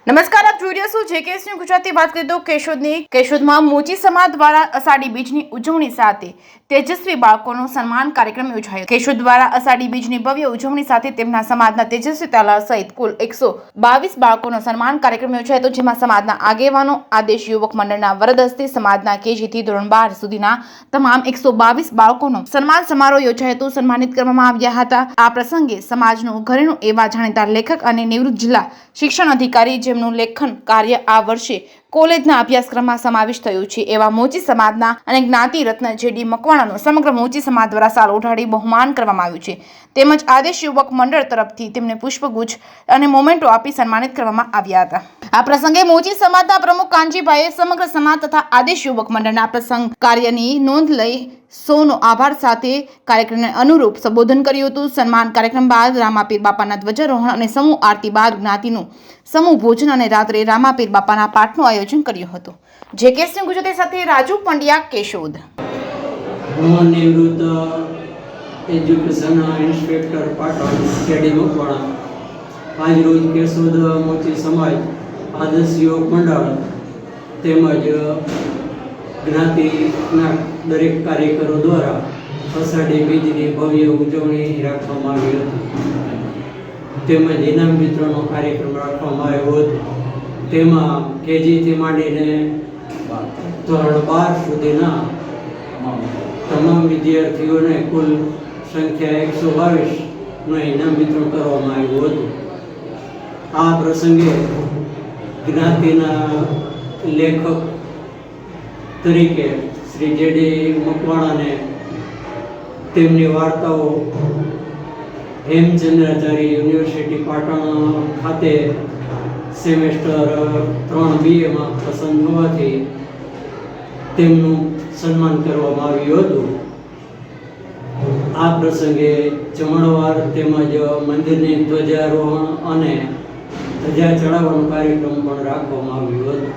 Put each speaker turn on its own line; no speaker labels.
નમસ્કાર, આપ જોઈ રહ્યા છો જેકેએસ ન્યૂઝ ગુજરાતી. વાત કરીએ તો કેશોદમાં મોચી સમાજ દ્વારા અષાઢી બીજની ઉજવણી સાથે તેજસ્વી બાળકોનો સન્માન કાર્યક્રમ યોજાયો. કેશોદ દ્વારા અષાઢી બીજની ભવ્ય ઉજવણી સાથે તેમના સમાજના તેજસ્વી તાલાળ સહિત કુલ 122 બાળકોનો સન્માન કાર્યક્રમ યોજાયો હતો, જેમાં સમાજના આગેવાનો, આદેશ યુવક મંડળના વરદ હસ્તે સમાજના કેજી થી ધોરણ 12 સુધીના તમામ 122 બાળકોનો સન્માન સમારોહ યોજાયો હતો, સન્માનિત કરવામાં આવ્યા હતા. આ પ્રસંગે સમાજનું ઘરેણું એવા જાણીતા લેખક અને નિવૃત્ત જિલ્લા શિક્ષણ અધિકારી જેમનું લેખન કાર્ય આ વર્ષે કોલેજના અભ્યાસક્રમમાં સમાવિષ્ટ થયું છે એવા મોચી સમાજના અને જ્ઞાતિ રત્ન જેડી મકવાણાનું સમગ્ર મોચી સમાજ દ્વારા સાલ ઓઢાડી બહુમાન કરવામાં આવ્યું છે. તેમજ આદેશ યુવક મંડળ તરફથી તેમને પુષ્પગુચ્છ અને મોમેન્ટો આપી સન્માનિત કરવામાં આવ્યા હતા. આ પ્રસંગે મોચી સમાજના પ્રમુખ કાનજીભાઈએ સમગ્ર સમાજ તથા આદેશ યુવક મંડળના પ્રસંગ કાર્યની નોંધ લઈ સૌનો આભાર સાથે કાર્યક્રમને અનુરૂપ સંબોધન કર્યું હતું. સન્માન કાર્યક્રમ બાદ રામાપીર બાપાના ધ્વજારોહણ અને સમૂહ આરતી બાદ જ્ઞાતિનું સમૂહ ભોજન અને રાત્રે રામાપીર બાપાના પાઠનું આયોજન કર્યું હતું. જેકેએસ ન્યૂઝ ગુજરાતી સાથે રાજુ પંડ્યા, કેશોદ.
હું નિવૃત્ત એજ્યુકેશન ઇન્સ્પેક્ટર પાટણ કેડી મકવાણા આજ રોજ કેશોદ મોચી સમાજ આદર્શ યુવક મંડળ તેમજ જ્ઞાતિના દરેક કાર્યકરો દ્વારા અષાઢી બીજની ભવ્ય ઉજવણી રાખવામાં આવી હતી. તેમજ ઇનામ વિતરણનો કાર્યક્રમ રાખવામાં આવ્યો હતો. તેમાં કેજીથી માંડીને ધોરણ 12 સુધીના તમામ વિદ્યાર્થીઓને કુલ સંખ્યા 122નું ઇનામ વિતરણ કરવામાં આવ્યું હતું. આ પ્રસંગે જ્ઞાતિના લેખક તરીકે શ્રી જેડી મકવાણાને તેમની વાર્તાઓ હેમચંદ્રાચાર્ય યુનિવર્સિટી પાટણ ખાતે સેમેસ્ટર 3 BAમાં પસંદ હોવાથી તેમનું સન્માન કરવામાં આવ્યું હતું. આ પ્રસંગે જમણવાર તેમજ મંદિરની ધ્વજારોહણ અને ધજા ચડાવવાનો કાર્યક્રમ પણ રાખવામાં આવ્યો હતો.